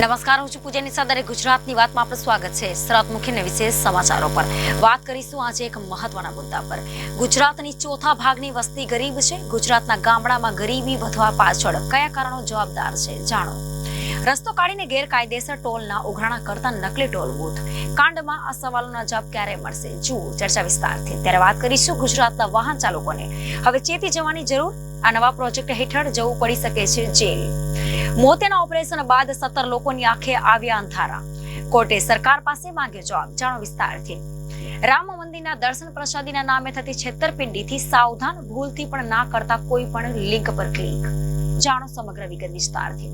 નમસ્કાર, હું છું પૂજા નિશા. દરેક ગુજરાતની વાતમાં આપનું સ્વાગત છે. સરાત મુખ્ય વિશેષ સમાચારો પર વાત કરીશું આજે એક મહત્વના મુદ્દા પર. ગુજરાતની ચોથા ભાગની વસ્તી ગરીબ છે. ગુજરાતના ગામડામાં ગરીબી વધવા પાછળ કયા કારણો જવાબદાર છે, જાણો. રસ્તો કાઢીને ગેરકાયદેસર ટોલના ઉઘરાણા કરતા નકલી ટોલ બૂથ કાંડમાં આ સવાલોના જવાબ ક્યારે મળશે, જુઓ ચર્ચા વિસ્તારથી. ત્યારે વાત કરીશું ગુજરાતના વાહન ચાલકોને હવે ચેતી જવાની જરૂર. આ નવા પ્રોજેક્ટ હેઠળ જવું પડી શકે છે જેલ. મોતિયાના ઓપરેશન બાદ 17 લોકોની આંખે આવ્યા અંધારા. કોર્ટે સરકાર પાસે માંગ્યો જવાબ, જાણો વિસ્તારથી. રામ મંદિરના દર્શન પ્રસાદીના નામે થતી છેતરપિંડીથી સાવધાન, ભૂલથી પણ ના કરતા કોઈ પણ લિંક પર ક્લિક. જાણો સમગ્ર વિગત વિસ્તારથી.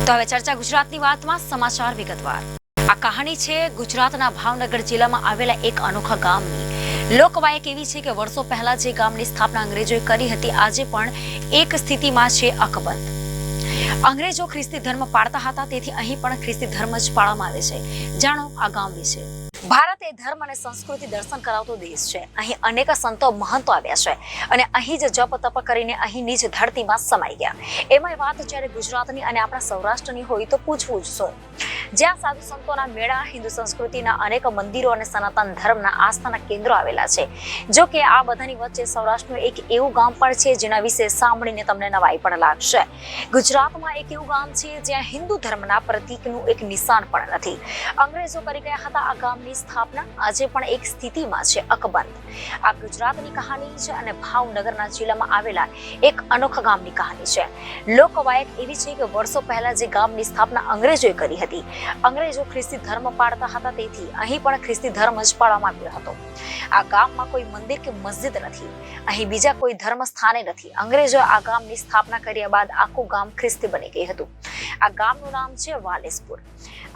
તો હવે ચર્ચા ગુજરાતની વાતમાં સમાચાર વિગતવાર. આ કહાની છે ગુજરાતના ભાવનગર જિલ્લામાં આવેલા એક અનોખા ગામની. લોકવાયક એવી છે કે વર્ષો પહેલા જે ગામની સ્થાપના અંગ્રેજોએ કરી હતી, આજે પણ એક સ્થિતિમાં છે અકબંધ. અંગ્રેજો ખ્રિસ્તી ધર્મ પાળતા હતા, તેથી અહીં પણ ખ્રિસ્તી ધર્મ જ પાળવામાં આવે છે. જાણો આ ગામ વિશે. ભારત એ ધર્મ અને સંસ્કૃતિ દર્શન કરાવતો દેશ છે. અહીં અનેક સંતો મહંતો આવ્યા છે અને અહીં જ જપ તપ કરીને અહીંની જ ધરતીમાં સમાઈ ગયા. એમાં વાત જ્યારે ગુજરાતની અને આપણા સૌરાષ્ટ્રની હોય તો પૂછવું જ શું. જ્યાં સાધુ સંતોના મેળા, હિન્દુ સંસ્કૃતિના અનેક મંદિરો અને સનાતન ધર્મના આસ્થાના કેન્દ્રો આવેલા છે. જો કે આ બધાની વચ્ચે સૌરાષ્ટ્રનું એક એવું ગામ પણ છે જેના વિશે સાંભળીને તમને નવાઈ પણ લાગશે. ગુજરાતમાં એક એવું ગામ છે જ્યાં હિન્દુ ધર્મના પ્રતીકનું એક નિશાન પણ નથી. અંગ્રેજો કરી ગયા હતા આ ગામની સ્થાપના. આજે પણ એક સ્થિતિમાં છે અકબંધ. આ ગુજરાતની કહાની છે અને ભાવનગરના જિલ્લામાં આવેલા એક અનોખા ગામની કહાની છે. લોકવાયક એવી છે કે વર્ષો પહેલા જે ગામની સ્થાપના અંગ્રેજોએ કરી હતી. અંગ્રેજો ખ્રિસ્તી ધર્મ પાળતા હતા, તેથી અહીં પણ ખ્રિસ્તી ધર્મ જ પાળવામાં આવ્યો હતો. આ ગામમાં કોઈ મંદિર કે મસ્જિદ નથી. અહીં બીજા કોઈ ધર્મ સ્થાને નથી. અંગ્રેજો આ ગામની સ્થાપના કર્યા બાદ આખું ગામ ખ્રિસ્તી બની ગયું હતું. આ ગામનું નામ છે વાલેસપુર.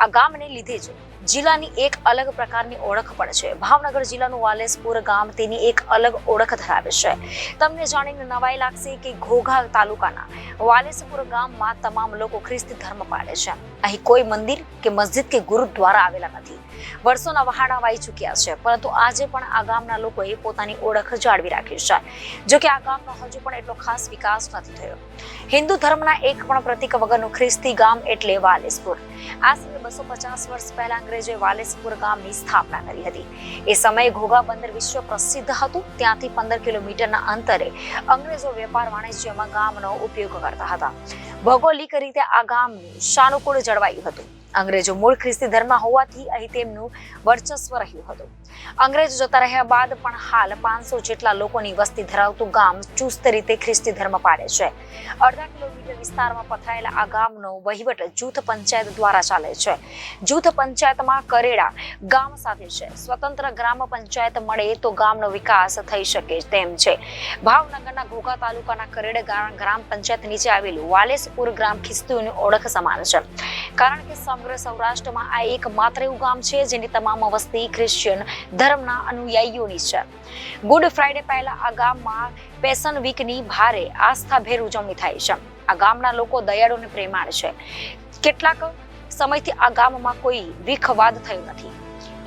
આ ગામને લીધે જ જિલ્લાની એક અલગ પ્રકારની ઓળખ પણ છે. ભાવનગર જિલ્લાનું વાલેસપુર ગામ તેની એક અલગ ઓળખ ધરાવે છે. તમને જાણીને નવાઈ લાગશે કે ઘોઘા તાલુકાના વાલેસપુર ગામમાં તમામ લોકો ખ્રિસ્તી ધર્મ પાળે છે. અહીં કોઈ મંદિર કે મસ્જિદ કે ગુરુદ્વારા આવેલા નથી. વર્ષોના વહાણા વાઈ ચૂક્યા છે, પરંતુ આજે પણ આ ગામના લોકોએ પોતાની ઓળખ જાળવી રાખી છે. જો કે આ ગામનો હજુ પણ એટલો ખાસ વિકાસ નથી થયો. હિન્દુ ધર્મના એક પણ પ્રતીક વગરનું ખ્રિસ્તી ગામ એટલે વાલેસપુર. આશરે 250 વર્ષ પહેલા અંગ્રેજોએ વાલેસપુર ગામની સ્થાપના કરી હતી. એ સમયે ઘોઘા બંદર વિશ્વ પ્રસિદ્ધ હતું. ત્યાંથી 15 કિલોમીટરના અંતરે અંગ્રેજો વેપાર વાણિજ્યમાં ગામનો ઉપયોગ કરતા હતા. ભૌગોલિક રીતે આ ગામનું સાનુકૂળ જળવાયું હતું. અંગ્રેજો મૂળ ખ્રિસ્તી ધર્મ હોવાથી અહીં તેમનું વર્ચસ્વ રહ્યું હતું. અંગ્રેજો જતા રહ્યા બાદ પણ હાલ 500 જેટલા લોકોની વસ્તી ધરાવતું ગામ ચુસ્ત રીતે ખ્રિસ્તી ધર્મ પાળે છે. 1/2 કિલોમીટર વિસ્તારમાં પથરાયેલા આ ગામનો વહીવટ જૂથ પંચાયત દ્વારા ચાલે છે. જૂથ પંચાયતમાં કરેડા ગામ સાથે છે. સ્વતંત્ર ગ્રામ પંચાયત મળે તો ગામનો વિકાસ થઈ શકે તેમ છે. ભાવનગરના ઘોઘા તાલુકાના કરેડ ગ્રામ પંચાયત નીચે આવેલું વાલેસપુર ગ્રામ ખ્રિસ્તીઓની ઓળખ સમાન છે. કારણ કે સમગ્ર સૌરાષ્ટ્રમાં આ એક માત્ર એવું ગામ છે જેની તમામ વસ્તી ક્રિશ્ચિયન ધર્મના અનુયાયીઓની છે. ગુડ ફ્રાઈડે પહેલા આ ગામમાં પેશન વીકની ભારે આસ્થાભેર ઉજવણી થાય છે. આ ગામના લોકો દયાળુ અને પ્રેમાળ છે. કેટલાક સમયથી આ ગામમાં કોઈ વિખવાદ થયો નથી.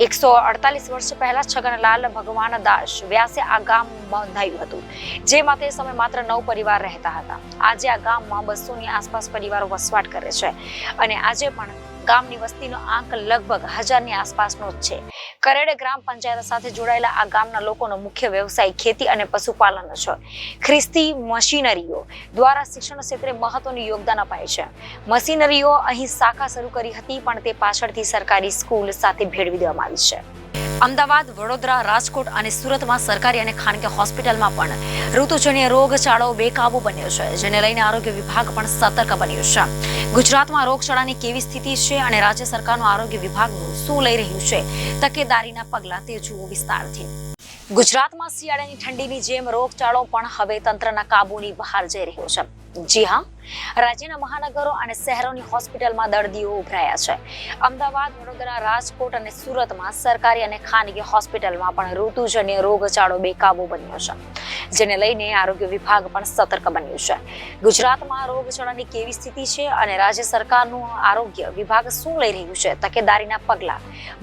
148 વર્ષ પહેલા છગનલાલ ભગવાન દાસ વ્યાસે આ ગામ બંધાયું હતું, જેમાં તે સમયે માત્ર 9 પરિવાર રહેતા હતા. આજે આ ગામમાં 200ની આસપાસ પરિવારો વસવાટ કરે છે અને આજે પણ ગામની વસ્તીનો આંક લગભગ 1000ની આસપાસનો જ છે. કરેડ ગ્રામ પંચાયત સાથે જોડાયેલા આ ગામના લોકોનો મુખ્ય વ્યવસાય ખેતી અને પશુપાલન છે. ખ્રિસ્તી મશીનરીઓ દ્વારા શિક્ષણ ક્ષેત્રે મહત્વનું યોગદાન અપાય છે. મશીનરીઓ અહીં શાખા શરૂ કરી હતી, પણ તે પાછળથી સરકારી સ્કૂલ સાથે ભેળવી દેવામાં આવી છે. અમદાવાદ, વડોદરા, રાજકોટ અને સુરતમાં સરકારી અને ખાનગી હોસ્પિટલમાં પણ ઋતુજન્ય રોગચાળો બેકાબુ બન્યો છે, જેને લઈને આરોગ્ય વિભાગ પણ સતર્ક બન્યું છે. ગુજરાતમાં રોગચાળાની કેવી સ્થિતિ છે અને રાજ્ય સરકારનું આરોગ્ય વિભાગનું શું લઈ રહ્યું છે તકેદારીના પગલા, તે જુઓ વિસ્તારથી. ગુજરાતમાં શિયાળાની ઠંડીની જેમ રોગચાળો પણ હવે તંત્રના કાબુની બહાર જઈ રહ્યો છે. જી હા, રાજ્યના મહાનગરો અને શહેરોની હોસ્પિટલમાં દર્દીઓ ઉભરાયા છે. અમદાવાદ, વડોદરા, રાજકોટ અને સુરતમાં સરકારી અને ખાનગી હોસ્પિટલમાં પણ ઋતુજન્ય રોગચાળો બેકાબુ બન્યો છે, જેને લઈને આરોગ્ય વિભાગ પણ સતર્ક બન્યું છે. ગુજરાતમાં રોગચાળાની કેવી સ્થિતિ છે અને રાજ્ય સરકારનું આરોગ્ય વિભાગ શું લઈ રહ્યું છે તકેદારીના પગલા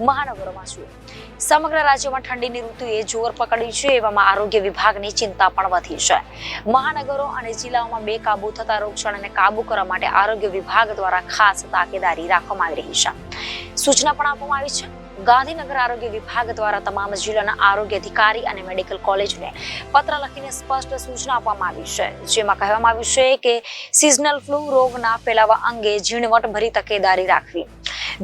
મહાનગરોમાં જુઓ. સમગ્ર રાજ્યમાં ઠંડીની ઋતુએ જોર પકડ્યું છે, એવામાં આરોગ્ય વિભાગની ચિંતા પણ વધી છે. મહાનગરો અને જિલ્લાઓમાં બેકાબુ થતા રોગચાળાને કાબુ કરવા માટે આરોગ્ય વિભાગ દ્વારા ખાસ તાકેદારી રાખવામાં આવી રહી છે. સૂચના પણ આપવામાં આવી છે. ગાંધીનગર આરોગ્ય વિભાગ દ્વારા તમામ જિલ્લાના આરોગ્ય અધિકારી અને મેડિકલ કોલેજને પત્ર લખીને સ્પષ્ટ સૂચના આપવામાં આવી છે, જેમાં કહેવામાં આવ્યું છે કે સિઝનલ ફ્લૂ રોગના ફેલાવા અંગે ઝીણવટભરી તકેદારી રાખવી,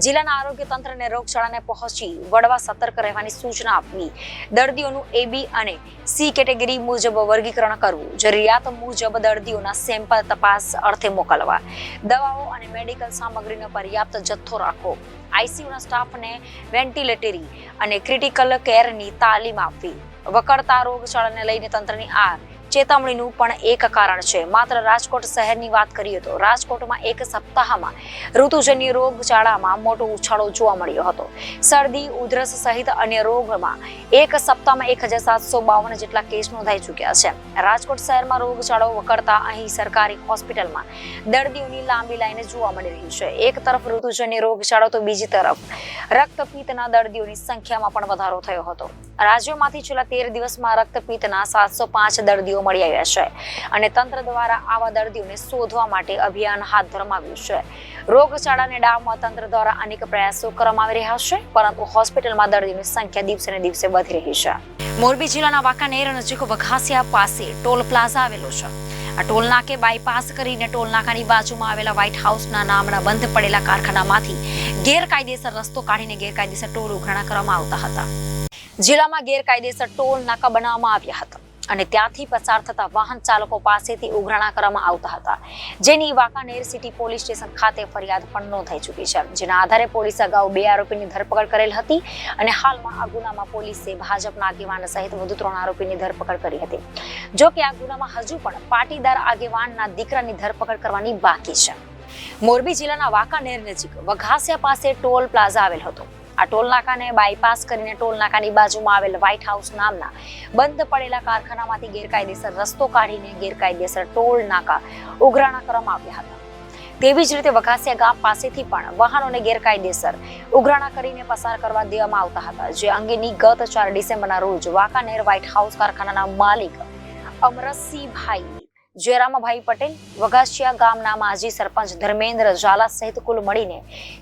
જિલ્લાના આરોગ્ય તંત્રને રોગચાળાને પહોંચી વળવા સતર્ક રહેવાની સૂચના આપવી, દર્દીઓનું AB અને C કેટેગરી મુજબ વર્ગીકરણ કરવું, જરૂરિયાત મુજબ દર્દીઓના સેમ્પલ તપાસ અર્થે મોકલવા, દવાઓ અને મેડિકલ સામગ્રીનો પર્યાપ્ત જથ્થો રાખવો, ICUના સ્ટાફને વેન્ટિલેટરી અને ક્રિટિકલ કેરની તાલીમ આપવી. વકરતા રોગચાળાને લઈને તંત્રની આ ચેતવણીનું પણ એક કારણ છે. માત્ર રાજકોટ શહેરની વાત કરીએ તો રાજકોટમાં એક સપ્તાહમાં ઋતુજન્ય રોગચાળામાં મોટો ઉછાળો જોવા મળ્યો હતો. શરદી, ઉધરસ સહિત અન્ય રોગમાં એક સપ્તાહમાં 1752 જેટલા કેસ નોંધાઈ ચૂક્યા છે. રાજકોટ શહેરમાં રોગચાળો વકરતા અહીં સરકારી હોસ્પિટલમાં દર્દીઓની લાંબી લાઈને જોવા મળી રહી છે. એક તરફ ઋતુજન્ય રોગચાળો તો બીજી તરફ રક્તપિત્તના દર્દીઓની સંખ્યામાં પણ વધારો થયો હતો. રાજ્યોમાંથી છેલ્લા 13 દિવસમાં રક્તપિત્તના 705 દર્દીઓ મળી આવ્યા છે અને તંત્ર દ્વારા આવા દર્દીઓને શોધવા માટે અભિયાન હાથ ધરવામાં આવ્યું છે. રોગચાળાને ડામવા તંત્ર દ્વારા અનેક પ્રયાસો કરવામાં આવી રહ્યા છે, પરંતુ હોસ્પિટલમાં દર્દીઓની સંખ્યા દિવસે ને દિવસે વધી રહી છે. મોરબી જિલ્લાના વાંકાનેર નજીક વઘાસિયા પાસે ટોલ પ્લાઝા આવેલો છે. આ ટોલ નાકે બાયપાસ કરીને ટોલ નાકાની બાજુમાં આવેલા વ્હાઇટ હાઉસના નામના બંધ પડેલા કારખાનામાંથી ગેરકાયદેસર રસ્તો કાઢીને ગેરકાયદેસર ટોલ ઉઘરાણા કરવામાં આવતા હતા. જિલ્લામાં ગેરકાયદેસર ટોલ નાકા બનાવવામાં આવ્યા હતા અને ત્યાંથી પસાર થતા વાહન ચાલકો પાસેથી ઉઘરાણા કરવામાં આવતા હતા, જેની વાંકાનેર સિટી પોલીસ સ્ટેશન ખાતે ફરિયાદ પણ નોંધાઈ ચૂકી છે, જેના આધારે પોલીસે અગાઉ 2 આરોપીની ધરપકડ કરેલ હતી અને હાલમાં આ ગુનામાં પોલીસે ભાજપના આગેવાન સહિત વધુ 3 આરોપીની ધરપકડ કરી હતી. જો કે આ ગુનામાં હજુ પણ પાટીદાર આગેવાનના દીકરાની ધરપકડ કરવાની બાકી છે. મોરબી જિલ્લાના વાંકાનેર નજીક વઘાસિયા પાસે ટોલ પ્લાઝા આવેલ હતો. આ ટોલ નાકાને બાયપાસ કરીને ટોલ નાકાની બાજુમાં આવેલ વ્હાઇટ હાઉસ નામના બંધ પડેલા કારખાનામાંથી ગેરકાયદેસર રસ્તો કાઢીને ગેરકાયદેસર ટોલ નાકા ઉઘરાણા કરવામાં આવ્યા હતા. તેવી જ રીતે વઘાસિયા ગામ પાસેથી પણ વાહનોને ગેરકાયદેસર ઉઘરાણા કરીને પસાર કરવા દેવામાં આવતા હતા, જે અંગેની ગત 4 ડિસેમ્બરના રોજ વાંકાનેર વ્હાઇટ હાઉસ કારખાનાના માલિક અમરસિંહભાઈ જયરામભાઈ પટેલ, વઘાસિયા ગામના માજી સરપંચ ધર્મેન્દ્ર ઝાલા સહિત કુલ મળીને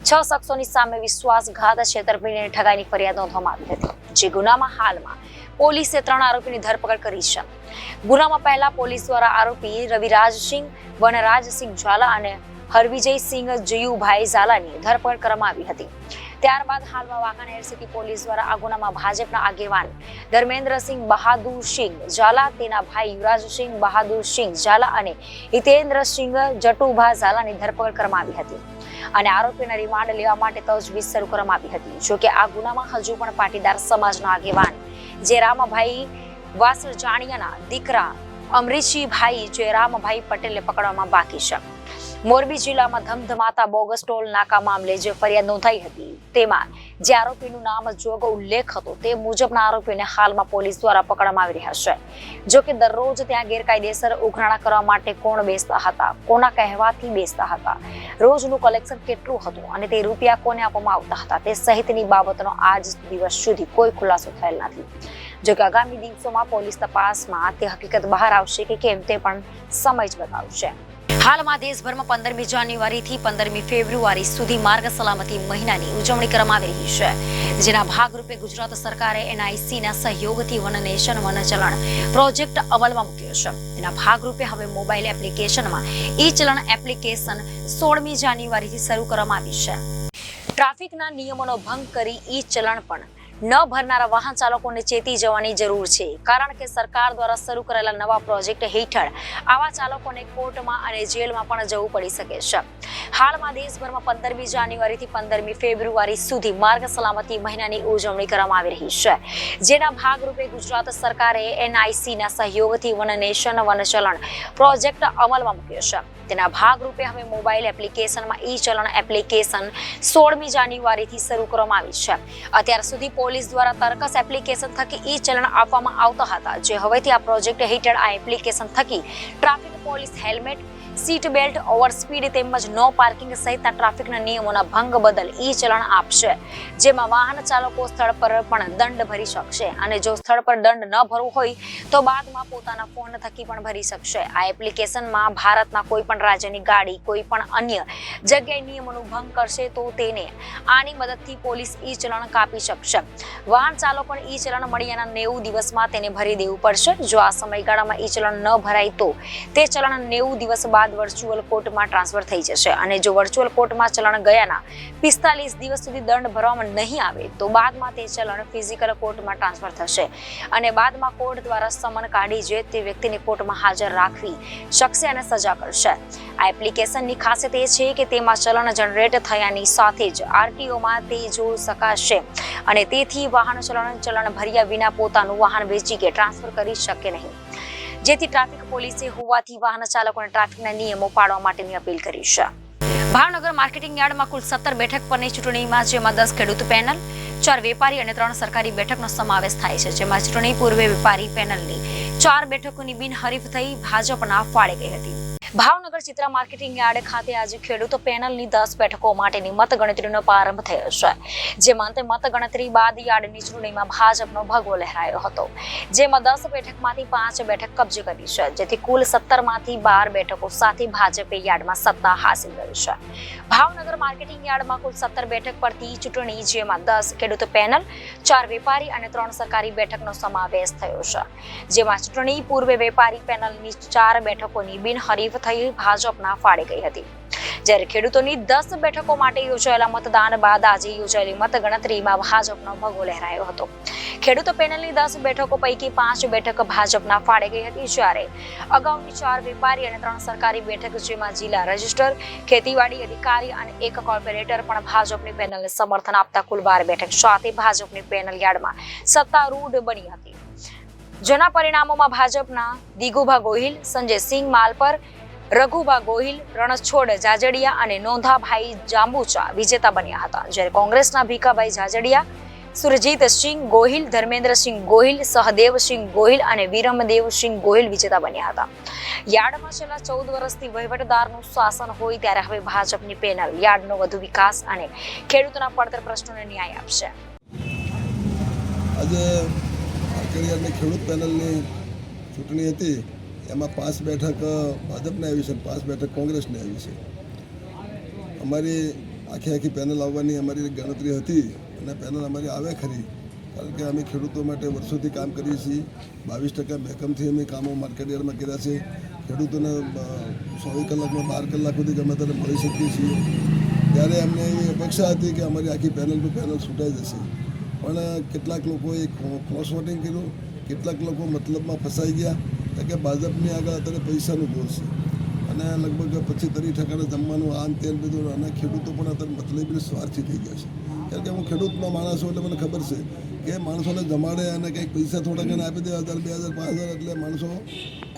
6 શખ્સોની સામે વિશ્વાસઘાત, છેતરપિંડી અને ઠગાઈની ફરિયાદ નોંધવામાં આવી હતી. જે ગુનામાં હાલમાં પોલીસે 3 આરોપીની ધરપકડ કરી છે. ગુનામાં પહેલા પોલીસ દ્વારા આરોપી રવિરાજસિંહ વનરાજસિંહ ઝાલા અને હરવિજયસિંહ જયુભાઈ ઝાલાની ધરપકડ કરવામાં આવી હતી. ત્યારબાદ હાલમાં વાંકાનેર સિટી પોલીસ દ્વારા આ ગુનામાં ભાજપના આગેવાન ધર્મેન્દ્રસિંહ બહાદુરસિંહ ઝાલા, તેના ભાઈ યુવરાજસિંહ બહાદુરસિંહ ઝાલા અને હિતેન્દ્રસિંહ જટુભા ઝાલાની ધરપકડ કરવામાં આવી હતી અને આરોપીના રિમાન્ડ લેવા માટે તજવીજ શરૂ કરવામાં આવી હતી. જોકે આ ગુનામાં હજુ પણ પાટીદાર સમાજના આગેવાન જયરામભાઈ વાસણજાણિયાના દીકરા અમરીશીભાઈ જયરામભાઈ પટેલને પકડવામાં બાકી છે. મોરબી જિલ્લામાં ધમધમાતા બોગસ ટોલ નાકા મામલે જે ફરિયાદ નોંધાઈ હતી, તેમાં જે આરોપીનું નામ જોગ ઉલ્લેખ હતો તે મુજબના આરોપીને હાલમાં પોલીસ દ્વારા પકડવામાં આવી રહ્યા છે. જો કે દરરોજ ત્યાં ગેરકાયદેસર ઉઘરાણા કરવા માટે કોણ બેસતા હતા, કોના કહેવાથી બેસતા હતા, રોજનું કલેક્શન કેટલું હતું અને તે રૂપિયા કોને આપવામાં આવતા હતા, તે સહિતની બાબતનો આજ દિવસ સુધી કોઈ ખુલાસો થયેલ નથી. જો કે આગામી દિવસોમાં પોલીસ તપાસમાં તે હકીકત બહાર આવશે કે કેમ તે પણ સમય જ બતાવશે. હાલમાં દેશભરમાં 15મી જાન્યુઆરીથી 15મી ફેબ્રુઆરી સુધી માર્ગ સલામતી મહિનાની ઉજવણી કરવામાં આવી રહી છે, જેના ભાગરૂપે ગુજરાત સરકારે NICના સહયોગથી વન નેશન વન ચલણ પ્રોજેક્ટ અમલમાં મૂક્યો છે. એના ભાગરૂપે હવે મોબાઈલ એપ્લિકેશનમાં ચલણ એપ્લિકેશન 16મી જાન્યુઆરીથી શરૂ કરવામાં આવી છે. ટ્રાફિકના નિયમોનો ભંગ કરી ચલણ પણ ન ભરનારા વાહન ચાલકોને ચેતી જવાની જરૂર છે, કારણ કે સરકાર દ્વારા શરૂ કરેલા નવા પ્રોજેક્ટ હેઠળ આવા ચાલકોને કોર્ટમાં અને જેલમાં પણ જવું પડી શકે છે. હાલમાં દેશભરમાં 15મી જાન્યુઆરીથી 15મી ફેબ્રુઆરી સુધી માર્ગ સલામતી મહિનાની ઉજવણી કરવામાં આવી રહી છે, જેના ભાગરૂપે ગુજરાત સરકારે NICના સહયોગથી વન નેશન વન ચલણ પ્રોજેક્ટ અમલમાં મૂક્યો છે. તેના ભાગરૂપે હવે મોબાઈલ એપ્લિકેશનમાં ઈ ચલણ એપ્લિકેશન 16મી જાન્યુઆરીથી શરૂ કરવામાં આવી છે. અત્યાર સુધી પોલીસ દ્વારા તરકસ એપ્લિકેશન થકી ઈ ચલણ આપવામાં આવતા હતા, જે હવેથી આ પ્રોજેક્ટ હેઠળ આ એપ્લિકેશન થકી traffic police helmet, seat belt, over speed તેમજ નો પાર્કિંગ સહિતના ટ્રાફિકના નિયમોના ભંગ બદલ ઈ ચલણ આપશે, જેમાં વાહન ચાલકો સ્થળ પર પણ દંડ ભરી શકશે અને જો સ્થળ પર દંડ ન ભરવો હોય તો બાદમાં પોતાના ફોન થકી પણ ભરી શકશે. આ એપ્લિકેશનમાં ભારતના કોઈ પણ રાજ્યની ગાડી કોઈ પણ અન્ય જગ્યાએ નિયમોનું ભંગ કરશે તો તેને આની મદદથી પોલીસ ઈ ચલણ કાપી શકશે. વાહન ચાલકોને ઈ ચલણ મળ્યાના 90 દિવસમાં તેને ભરી દેવું પડશે. જો આ સમયગાળામાં ઈ ચલણ ન ભરાય તો તે ચલણ 90 દિવસ બાદ વર્ચ્યુઅલ કોર્ટમાં ટ્રાન્સફર થઈ જશે અને જો વર્ચ્યુઅલ કોર્ટમાં ચલણ ગયાના 45 દિવસ સુધી દંડ ભરવામાં નહીં આવે તો બાદમાં તે ચલણ ફિઝિકલ કોર્ટમાં ટ્રાન્સફર થશે અને બાદમાં કોર્ટ દ્વારા સમન કાઢી જે તે વ્યક્તિને કોર્ટમાં હાજર રાખવી શકશે અને સજા કરશે. આ એપ્લિકેશનની ખાસિયત એ છે કે તેમાં ચલણ જનરેટ થયાની સાથે જ આરટીઓમાં તે જોઈ શકાશે અને તેથી વાહન ચલણ ભર્યા વિના પોતાનું વાહન વેચી કે ટ્રાન્સફર કરી શકે નહીં, જેથી ટ્રાફિક પોલીસે હોવાથી વાહન ચાલકોને ટ્રાફિકના નિયમો પાળવા માટેની અપીલ કરી છે. ભાવનગર માર્કેટિંગ યાર્ડમાં કુલ 17 બેઠક પરની ચૂંટણીમાં જેમાં 10 ખેડૂત પેનલ, 4 વેપારી અને 3 સરકારી બેઠકનો સમાવેશ થાય છે, જેમાં ચૂંટણી પૂર્વે વેપારી પેનલની 4 બેઠકોની બિનહરીફ થઈ ભાજપના ફાળે ગઈ હતી. ભાવનગર ચિત્રા માર્કેટિંગ યાર્ડ ખાતે આજે ખેડૂત પેનલની 10 બેઠકો માટેની મતગણતરીનો પ્રારંભ થયો છે, જેમાં અંતે મતગણતરી બાદ યાર્ડની ચૂંટણીમાં ભાજપનો ભગવો લહેરાયો હતો, જેમાં 10 બેઠકમાંથી 5 બેઠક કબજે કરી છે, જેથી કુલ 17માંથી 12 બેઠકો સાથે ભાજપે યાર્ડમાં સત્તા હાંસલ કરી છે. ભાવનગર માર્કેટિંગ યાર્ડમાં કુલ 17 બેઠક પરથી ચૂંટણી, જેમાં 10 ખેડૂત પેનલ, 4 વેપારી અને 3 સરકારી બેઠકનો સમાવેશ થયો છે, જેમાં ચૂંટણી પૂર્વે વેપારી પેનલની 4 બેઠકોની બિનહરીફ થઈ ભાજપના ફાળે ગઈ હતી, જ્યારે ખેડૂતોની 10 બેઠકો માટે યોજાયેલા મતદાન બાદ આજે યોજાયેલી મતગણતરીમાં ભાજપનો ભગવો લહેરાયો હતો. ખેડૂતો પેનલની 10 બેઠકો પૈકી 5 બેઠક ભાજપના ફાળે ગઈ હતી, જ્યારે અગાઉની 4 વેપારી અને 3 સરકારી બેઠક, જેમાં જિલ્લા રજિસ્ટર, ખેતીવાડી અધિકારી અને 1 કોર્પોરેટર પણ ભાજપની પેનલને સમર્થન આપતા કુલ 12 બેઠક સાથે ભાજપની પેનલ યાર્ડમાં સત્તારૂઢ બની હતી, જેના પરિણામોમાં ભાજપના દિગુભા ગોહિલ, સંજયસિંહ માલપર, રઘુભા ગોહિલ, રણછોડ જાજડિયા અને નોંધાભાઈ જાંબુચા વિજેતા બન્યા હતા, જ્યારે કોંગ્રેસના ભીખાભાઈ જાજડિયા, સુરજીતસિંહ ગોહિલ, ધર્મેન્દ્રસિંહ ગોહિલ, સહદેવસિંહ ગોહિલ અને વિરમદેવસિંહ ગોહિલ વિજેતા બન્યા હતા. યાર્ડમાં છેલ્લા 14 વર્ષથી વહીવટદારનું શાસન હોય ત્યારે હવે ભાજપની પેનલ યાર્ડનો વધુ વિકાસ અને ખેડૂતોના પડતર પ્રશ્નોને ન્યાય આપશે. આજે ખેડૂત પેનલની ચૂંટણી હતી, એમાં 5 બેઠક ભાજપને આવી છે, 5 બેઠક કોંગ્રેસને આવી છે. અમારી આખી પેનલ આવવાની અમારી ગણતરી હતી અને પેનલ અમારી આવે ખરી, કારણ કે અમે ખેડૂતો માટે વર્ષોથી કામ કરીએ છીએ. 22% મહેકમથી અમે કામો માર્કેટયાર્ડમાં કર્યા છે. ખેડૂતોને 24 કલાકમાં 12 કલાક સુધી ગમે ત્યારે મળી શકીએ છીએ. ત્યારે અમને એવી અપેક્ષા હતી કે અમારી આખી પેનલ છૂટાઈ જશે, પણ કેટલાક લોકોએ ક્રોસ વોટિંગ કર્યું, કેટલાક લોકો મતલબમાં ફસાઈ ગયા કે ભાજપની આગળ અત્યારે પૈસાનું જોર છે અને લગભગ 25-30% જમવાનું આમ તેલ બધું, અને ખેડૂતો પણ અત્યારે મતલબી સ્વાર્થી થઈ ગયા છે. કારણ કે હું ખેડૂતનો માણસ છું એટલે મને ખબર છે કે માણસોને જમાડે અને કંઈક પૈસા થોડા ઘણા આપી દે, 1000, 2000, 5000, એટલે માણસો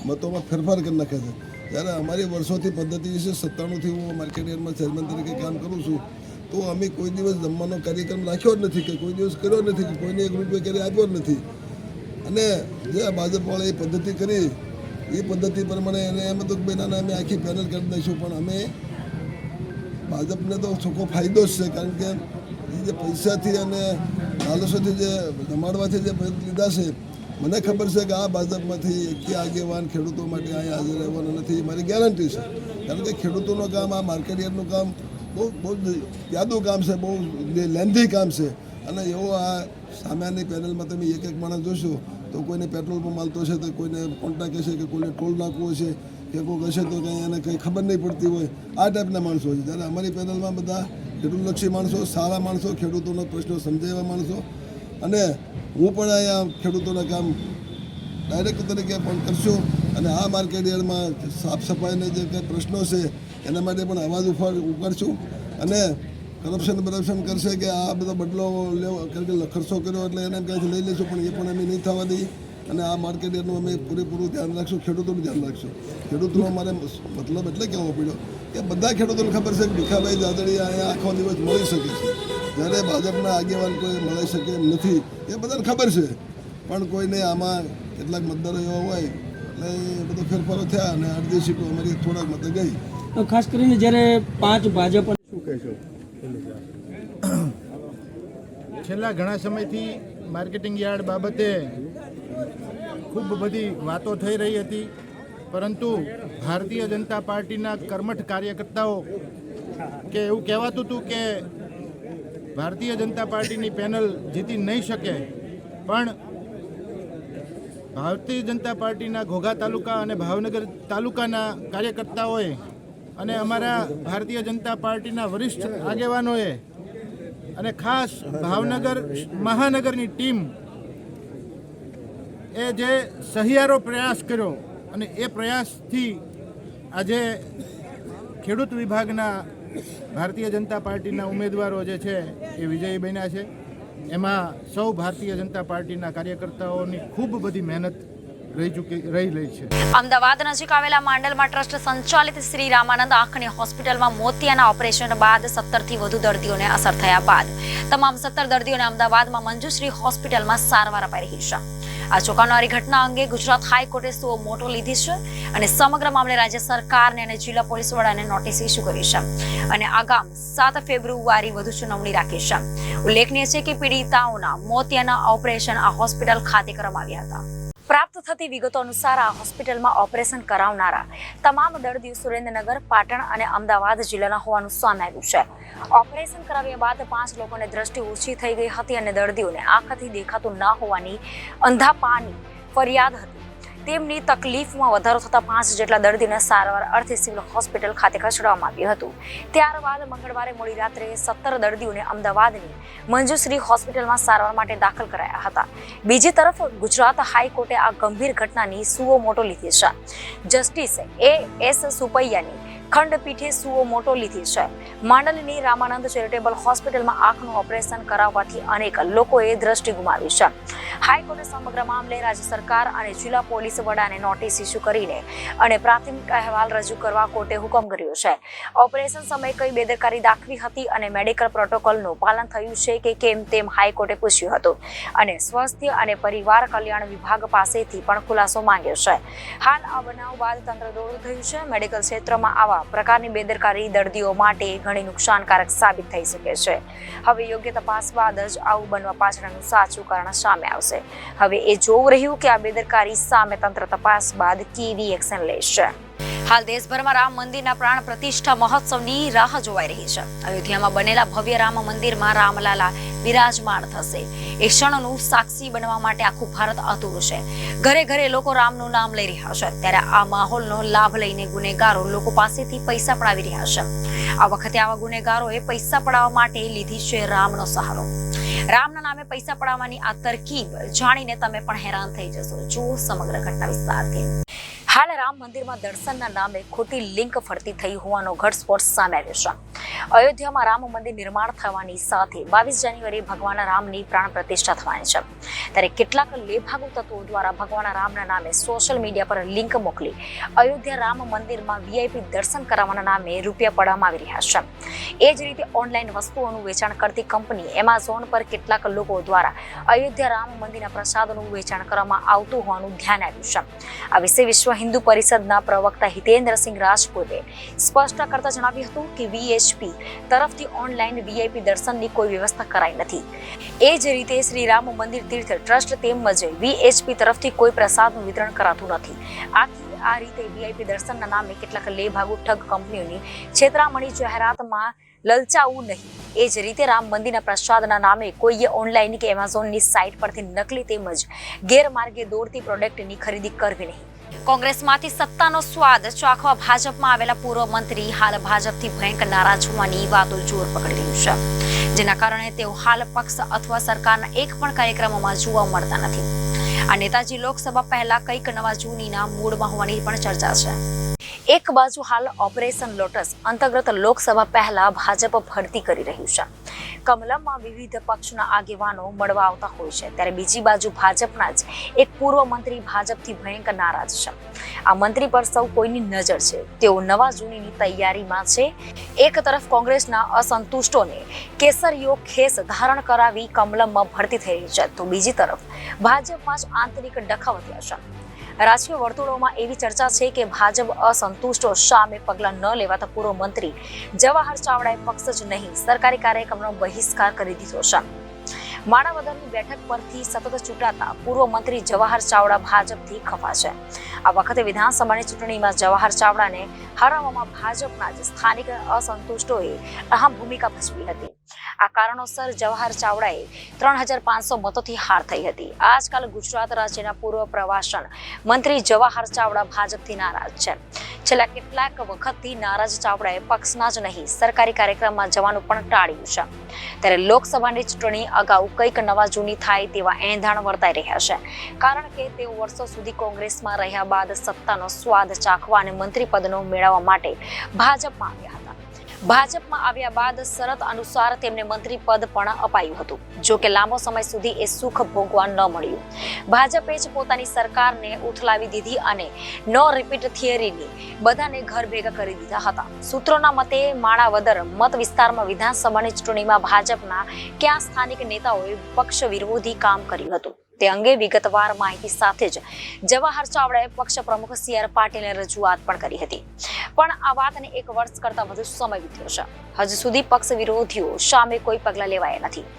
મતોમાં ફેરફાર કરી નાખે છે. જ્યારે અમારી વર્ષોથી પદ્ધતિ છે, 97થી હું માર્કેટયાર્ડમાં ચેરમેન તરીકે કામ કરું છું, તો અમે કોઈ દિવસ જમવાનો કાર્યક્રમ રાખ્યો જ નથી, કે કોઈ દિવસ કર્યો નથી, કે કોઈને 1 રૂપિયો કરી આપ્યો જ નથી. અને જે ભાજપવાળાએ પદ્ધતિ કરી એ પદ્ધતિ પ્રમાણે એને એમ હતું કે બેનાના અમે આખી પેનલ કરી દઈશું, પણ અમે ભાજપને તો ચોખ્ખો ફાયદો જ છે, કારણ કે એ જે પૈસાથી અને લાલસોથી જે જમાડવાથી જે પ્રયત્ન લીધા છે, મને ખબર છે કે આ ભાજપમાંથી એકી આગેવાન ખેડૂતો માટે અહીંયા હાજર રહેવાનો નથી, મારી ગેરંટી છે. કારણ કે ખેડૂતોનું કામ, આ માર્કેટયાર્ડનું કામ બહુ યાદું કામ છે, બહુ લેન્ધી કામ છે. અને એવો આ સામાન્ય પેનલમાં તમે એક માણસ જોશો તો કોઈને પેટ્રોલ પંપ માલતો છે, તો કોઈને કોન્ટ્રાક્ટ હશે, કે કોઈને ટોલ નાખવો છે, કે કોઈક હશે તો કંઈ એને કંઈ ખબર નહીં પડતી હોય, આ ટાઈપના માણસો છે. જ્યારે અમારી પેનલમાં બધા ખેડૂતલક્ષી માણસો, સારા માણસો, ખેડૂતોના પ્રશ્નો સમજે એવા માણસો, અને હું પણ અહીંયા ખેડૂતોના કામ ડાયરેક્ટર તરીકે પણ કરશું. અને આ માર્કેટયાર્ડમાં સાફ સફાઈના જે કંઈ પ્રશ્નો છે એના માટે પણ અવાજ ઉપાડશું. અને કરપ્શન કરશે કે આ બધો બદલો લેવો, કારણ કે ખર્ચો કર્યો એટલે એને ક્યાંથી લઈ લઈશું, પણ એ પણ અમે નહીં થવા દઈએ. અને આ માર્કેટ એનું અમે પૂરેપૂરું ધ્યાન રાખશું, ખેડૂતોનું ધ્યાન રાખશું. ખેડૂતોનો અમારે મતલબ એટલે કહેવો પડ્યો કે બધા ખેડૂતોને ખબર છે કે ભીખાભાઈ જાદડિયા અહીંયા આખો દિવસ મળી શકે છે, જ્યારે ભાજપના આગેવાન કોઈ મળી શકે એમ નથી, એ બધાને ખબર છે. પણ કોઈને આમાં કેટલાક મતદારો એવા હોય એટલે એ બધો ફેરફારો થયા અને અડધી સીટો અમારી થોડાક મતે ગઈ. ખાસ કરીને જ્યારે 5 ભાજપ શું કહેશો? છેલ્લા ઘણા સમયથી માર્કેટિંગ યાર્ડ બાબતે ખૂબ બધી વાતો થઈ રહી હતી, પરંતુ ભારતીય જનતા પાર્ટીના કર્મઠ કાર્યકર્તાઓ કે એવું કહેવાતું હતું કે ભારતીય જનતા પાર્ટીની પેનલ જીતી નહીં શકે, પણ ભારતીય જનતા પાર્ટીના ઘોઘા તાલુકા અને ભાવનગર તાલુકાના કાર્યકર્તાઓએ અને અમારા ભારતીય જનતા પાર્ટીના વરિષ્ઠ આગેવાનોએ અને ખાસ ભાવનગર મહાનગરની ટીમ એ જે સહિયારો પ્રયાસ કર્યો અને એ પ્રયાસથી આજે ખેડૂત વિભાગના ભારતીય જનતા પાર્ટીના ઉમેદવારો જે છે એ વિજયી બન્યા છે. એમાં સૌ ભારતીય જનતા પાર્ટીના કાર્યકર્તાઓની ખૂબ બધી મહેનત રહી છે. અમદાવાદ નજીક આવેલા માંડલમાં ટ્રસ્ટ સંચાલિત શ્રી રામાનંદ આંખની હોસ્પિટલમાં મોતિયાના ઓપરેશન બાદ 17 થી વધુ દર્દીઓને અસર થયા બાદ તમામ 17 દર્દીઓને અમદાવાદમાં મંજુશ્રી હોસ્પિટલમાં સારવાર અપાઈ રહી છે. આ ચોંકાવનારી ઘટના અંગે ગુજરાત હાઈકોર્ટે સુઓ મોટો લીધી છે અને સમગ્ર મામલે રાજ્ય સરકારને અને જિલ્લા પોલીસ વડાને નોટિસ ઇસ્યુ કરી છે અને આગામ 7 ફેબ્રુઆરી વધુ સુનાવણી રાખી છે. ઉલ્લેખનીય છે કે પીડિતાઓના મોતિયાના ઓપરેશન આ હોસ્પિટલ ખાતે કરવામાં આવ્યા હતા. પ્રાપ્ત થતી વિગતો અનુસાર આ હોસ્પિટલમાં ઓપરેશન કરાવનારા તમામ દર્દીઓ સુરેન્દ્રનગર, પાટણ અને અમદાવાદ જિલ્લાના હોવાનું સામે આવ્યું છે. ઓપરેશન કરાવ્યા બાદ 5 લોકોને દ્રષ્ટિ ઓછી થઈ ગઈ હતી અને દર્દીઓને આંખથી દેખાતું ન હોવાની અંધાપાની ફરિયાદ હતી. તેમની તકલીફમાં વધારો થતા 5 જેટલા દર્દીઓને સારવાર અર્થે સિવિલ હોસ્પિટલ ખાતે ખસેડવામાં આવ્યું હતું. ત્યારબાદ મંગળવારે મોડી રાત્રે 17 દર્દીઓને અમદાવાદની મંજુશ્રી હોસ્પિટલમાં સારવાર માટે દાખલ કરાયા હતા. બીજી તરફ ગુજરાત હાઈકોર્ટે આ ગંભીર ઘટનાની સુઓ મોટો લીધી છે. Justice A.S. સુપૈયાની ખંડપીઠે સુઓ મોટો લીધી છે. માંડલની રામાનંદ ચેરિટેબલ હોસ્પિટલમાં આંખનું ઓપરેશન કરાવવાથી અનેક લોકોએ દ્રષ્ટિ ગુમાવી છે. હાઈકોર્ટે સમગ્ર મામલે રાજ્ય સરકાર અને જિલ્લા પોલીસ વડાને નોટિસ ઇસ્યુ કરીને અને પ્રાથમિક અહેવાલ રજૂ કરવા કોર્ટે હુકમ કર્યો છે. ઓપરેશન સમયે કઈ બેદરકારી દાખવી હતી અને મેડિકલ પ્રોટોકોલનું પાલન થયું છે કે કેમ તેમ હાઈકોર્ટે પૂછ્યું હતું અને સ્વાસ્થ્ય અને પરિવાર કલ્યાણ વિભાગ પાસેથી પણ ખુલાસો માંગ્યો છે. હાલ આ બનાવ બાદ તંત્ર દોડતું થયું છે. મેડિકલ ક્ષેત્રમાં આવા પ્રકારની બેદરકારી દર્દીઓ માટે ઘણી નુકસાનકારક સાબિત થઈ શકે છે. હવે યોગ્ય તપાસ બાદ જ આવું બનવા પાછળનું સાચું કારણ સામે આવશે. હવે એ જોવું રહ્યું કે આ બેદરકારી સામે તંત્ર તપાસ બાદ કેવી એક્શન લેશે. હાલ દેશભરમાં રામ મંદિરના પ્રાણ પ્રતિષ્ઠા મહોત્સવની રાહ જોવાઈ રહી છે. અયોધ્યામાં બનેલા ભવ્ય રામ મંદિરમાં રામલાલા વિરાજમાન થશે. એ ક્ષણનું સાક્ષી બનવા માટે આખું ભારત આતુર છે. ઘરે ઘરે લોકો રામનું નામ લઈ રહ્યા છે. ત્યારે આ માહોલનો લાભ લઈને ગુનેગારો લોકો પાસેથી પૈસા પડાવી રહ્યા છે. આ વખતે આવા ગુનેગારોએ પૈસા પડાવવા માટે લીધી છે રામનો સહારો. રામના નામે પૈસા પડાવવાની આ તરકીબ જાણીને તમે પણ હેરાન થઈ જશો. જુઓ સમગ્ર ઘટના વિસ્તારથી. હાલ રામ મંદિરમાં દર્શનના નામે ખોટી લિંક ફરતી થઈ હોવાનો ઘટસ્ફોટ સામે આવ્યો છે. અયોધ્યામાં રામ મંદિર નિર્માણ થવાની સાથે 22 જાન્યુઆરી ભગવાન રામની પ્રાણ પ્રતિષ્ઠા થવાની છે. ત્યારે કેટલાક લેભાગુ તત્વો દ્વારા ભગવાન રામના નામે સોશિયલ મીડિયા પર લિંક મોકલી અયોધ્યા રામ મંદિરમાં વીઆઈપી દર્શન કરાવવાના નામે રૂપિયા પડાવવામાં આવી રહ્યા છે. એ જ રીતે ઓનલાઈન વસ્તુઓનું વેચાણ કરતી કંપની એમેઝોન પર કેટલાક લોકો દ્વારા અયોધ્યા રામ મંદિરના પ્રસાદોનું વેચાણ કરવામાં આવતું હોવાનું ધ્યાન આવ્યું છે. આ વિશે વિશ્વ હિન્દુ પરિષદના પ્રવક્તા હિતેન્દ્રસિંહ રાજપૂતે સ્પષ્ટ કરતા જણાવ્યું હતું કે VHP તરફથી ઓનલાઈન વીઆઈપી દર્શનની કોઈ વ્યવસ્થા કરાઈ નથી. એ જ રીતે શ્રી રામ મંદિર તીર્થ ટ્રસ્ટ તેમજ VHP તરફથી કોઈ પ્રસાદનું વિતરણ કરાતું નથી. આથી આ રીતે વીઆઈપી દર્શનના નામે કેટલાક લેભાગુ ઠગ કંપનીઓની છેતરામણી જાહેરાતમાં લલચાવું નહીં. એ જ રીતે રામ મંદિરના પ્રસાદના નામે કોઈએ ઓનલાઈન કે એમેઝોનની સાઇટ પરથી નકલી તેમજ ગેરમાર્ગે દોડતી પ્રોડક્ટની ખરીદી કરવી નહીં. કોંગ્રેસમાંથી સત્તાનો સ્વાદ ચાખવા ભાજપમાં આવેલા પૂર્વ મંત્રી હાલ ભાજપથી ભયંકર નારાજ હોવાની વાતો જોર પકડી રહ્યું છે. જેના કારણે તેઓ હાલ પક્ષ અથવા સરકારના એક પણ કાર્યક્રમોમાં જોવા મળતા નથી. આ નેતાજી લોકસભા પહેલા કંઈક નવા જૂનીના મૂડમાં હોવાની પણ ચર્ચા છે. એક બાજુ હાલ ઓપરેશન લોટસ અંતર્ગત લોકસભા પહેલા ભાજપ ભરતી કરી રહ્યું છે. કમલમમાં વિવિધ પક્ષના આગેવાનો મળવા આવતા હોય છે, ત્યારે બીજી બાજુ ભાજપના જ એક પૂર્વ મંત્રી ભાજપથી ભયંકર નારાજ છે. આ મંત્રી પર સૌ કોઈની નજર છે. તેઓ નવા જૂનીની તૈયારીમાં છે. એક તરફ કોંગ્રેસના અસંતુષ્ટોને કેસરીયો ખેસ ધારણ કરાવી કમલમમાં ભરતી થઈ રહી છે, તો બીજી તરફ ભાજપમાં જ આંતરિક ડખા વધ્યા છે. રાજકીય વર્તુળોમાં એવી ચર્ચા છે કે ભાજપ અસંતુષ્ટો સામે પગલાં ન લેવાતા પૂર્વ મંત્રી જવાહર ચાવડાએ પક્ષ જ નહીં સરકારી કાર્યક્રમનો બહિષ્કાર કરી દીધો છે. માણાવદરની બેઠક પરથી સતત ચૂંટાતા પૂર્વ મંત્રી જવાહર ચાવડા ભાજપથી ખફા છે. આ વખતે વિધાનસભાની ચૂંટણીમાં જવાહર ચાવડાને હરાવવામાં ભાજપના જ સ્થાનિક અસંતુષ્ટોએ અહમ ભૂમિકા ભજવી હતી. આ કારણોસર જવાહર ચાવડાએ 3500 મતોથી હાર થઈ હતી. આજકાલ ગુજરાત રાજ્યના પૂર્વ પ્રવાસન મંત્રી જવાહર ચાવડા ભાજપથી નારાજ છે. છેલ્લા કેટલાક વખતથી નારાજ ચાવડાએ પક્ષના જ નહીં સરકારી કાર્યક્રમમાં જવાનું પણ ટાળ્યું છે. ત્યારે લોકસભાની ચૂંટણી અગાઉ કંઈક નવા જૂની થાય તેવા એંધાણ વર્તાઈ રહ્યા છે, કારણ કે તેઓ વર્ષો સુધી કોંગ્રેસમાં રહ્યા બાદ સત્તાનો સ્વાદ ચાખવા અને મંત્રી પદનો મેળવવા માટે ભાજપમાં આવ્યા હતા. ભાજપમાં આવ્યા બાદ શરત અનુસાર તેમને મંત્રી પદ પણ અપાયું હતું. જો કે લાંબો સમય સુધી એ સુખ ભોગવા ન મળ્યું. ભાજપે જ પોતાની સરકારને ઉથલાવી દીધી અને નો રિપીટ થિયરીની બધાને ઘર ભેગા કરી દીધા હતા. સૂત્રોના મતે માણાવદર મત વિસ્તારમાં વિધાનસભાની ચૂંટણીમાં ભાજપના કયા સ્થાનિક નેતાઓએ પક્ષ વિરોધી કામ કર્યું હતું તે અંગે વિગતવાર માહિતી સાથે જ જવાહર ચાવડાએ પક્ષ પ્રમુખ CR પાટીલને રજૂઆત પણ કરી હતી. પણ આ વાતને 1 વર્ષ કરતા વધુ સમય વીત્યો છે. હજુ સુધી પક્ષ વિરોધીઓ સામે કોઈ પગલાં લેવાયા નથી.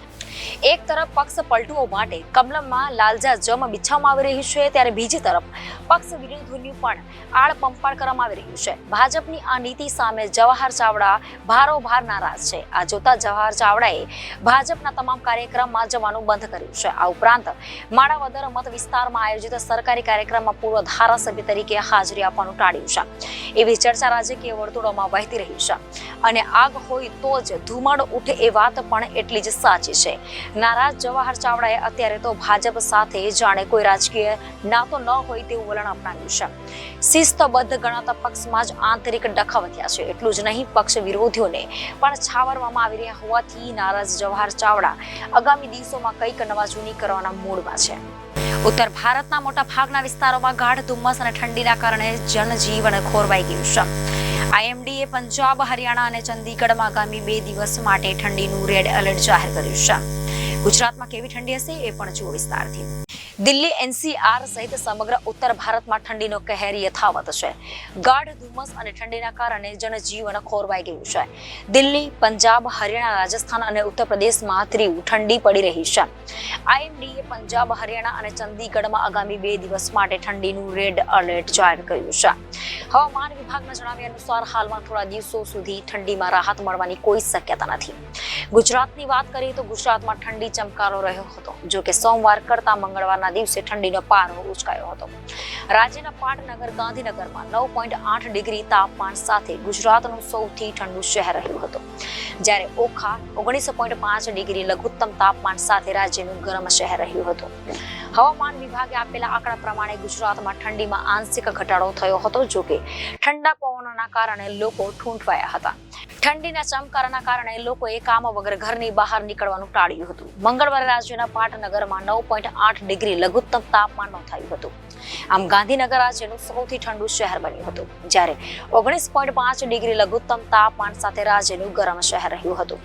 એક તરફ પક્ષ પલટુઓ માટે કમલમમાં લાલજા જમ બિછાવવામાં આવી રહ્યું છે, ત્યારે બીજી તરફ પક્ષ વિરોધીઓની પણ આળ પંપાળ કરવામાં આવી રહ્યું છે. ભાજપની આ નીતિ સામે જવાહર ચાવડા ભારોભાર નારાજ છે. આ જોતા જવાહર ચાવડાએ ભાજપના તમામ કાર્યક્રમમાં જવાનું બંધ કર્યું છે. આ ઉપરાંત માણાવદર મત વિસ્તારમાં આયોજિત સરકારી કાર્યક્રમમાં પૂર્વ ધારાસભ્ય તરીકે હાજરી આપવાનું ટાળ્યું છે. એવી ચર્ચા રાજકીય વર્તુળોમાં વહેતી રહી છે. અને આગ હોય તો જ ધુમાડો ઉઠે એ વાત પણ એટલી જ સાચી છે. નારાજ જવાહર ચાવડાએ અત્યારે તો ભાજપ સાથે જાણે કોઈ રાજકીય નાતો ન હોય તેવું વલણ અપનાવ્યું છે. શિસ્તબદ્ધ ગણાતા પક્ષમાં જ આંતરિક ડખા વધ્યા છે. એટલું જ નહીં, પક્ષ વિરોધીઓને પણ છાવરવામાં આવી રહ્યા હોવાથી નારાજ જવાહર ચાવડા આગામી દિવસોમાં કંઈક નવા જૂની કરવાના મૂડમાં છે. ઉત્તર ભારતના મોટા ભાગના વિસ્તારોમાં ગાઢ ધુમ્મસ અને ઠંડીના કારણે જનજીવન ખોરવાઈ ગયું છે. IMDએ પંજાબ, હરિયાણા અને ચંદીગઢમાં આગામી 2 દિવસ માટે ઠંડીનું રેડ એલર્ટ જાહેર કર્યું છે. ગુજરાતમાં કેવી ઠંડી હશે એ પણ જુઓ વિસ્તારથી. દિલ્હી, NCR સહિત સમગ્ર ઉત્તર ભારતમાં ઠંડીનો કહેર યથાવત છે. ગાઢ ધુમ્મસ અને ઠંડીના કારણે જનજીવન ખોરવાઈ ગયું છે. દિલ્હી, પંજાબ, હરિયાણા, રાજસ્થાન અને ઉત્તર પ્રદેશમાં તીવ્ર ઠંડી પડી રહી છે. IMDએ પંજાબ, હરિયાણા અને ચંદીગઢમાં આગામી 2 દિવસ માટે ઠંડીનું રેડ એલર્ટ જાહેર કર્યું છે. હવામાન વિભાગના જણાવ્યા અનુસાર હાલમાં થોડા દિવસો સુધી ઠંડીમાં રાહત મળવાની કોઈ શક્યતા નથી. ગુજરાતની વાત કરીએ તો ગુજરાતમાં ઠંડી ચમકારો રહ્યો હતો. જો કે સોમવાર કરતા મંગળવારના દિવસે ઠંડીનો પારો ઉચકાયો હતો. રાજ્યના પાટનગર ગાંધીનગરમાં 9.8 ડિગ્રી તાપમાન સાથે ગુજરાતનું સૌથી ઠંડુ શહેર રહ્યું હતું, જ્યારે ઓખા 19.5 ડિગ્રી લઘુત્તમ તાપમાન સાથે રાજ્યનું ગરમ શહેર રહ્યું હતું. હવામાન વિભાગે આપેલા આંકડા પ્રમાણે ગુજરાતમાં ઠંડીમાં આંશિક ઘટાડો થયો હતો. જો કે ઠંડા પવનોના કારણે લોકો ઠૂંઠવાયા હતા. ઠંડીના ચમકારાના કારણે લોકોએ કામ વગર ઘરની બહાર નીકળવાનું ટાળ્યું હતું. મંગળવારે રાજ્યના પાટનગરમાં 9.8 ડિગ્રી લઘુત્તમ તાપમાન નોંધાયું હતું. આમ ગાંધીનગર રાજ્યનું સૌથી ઠંડુ શહેર બન્યું હતું, જ્યારે 19.5 ડિગ્રી લઘુત્તમ તાપમાન સાથે રાજ્યનું ગરમ શહેર રહ્યું હતું.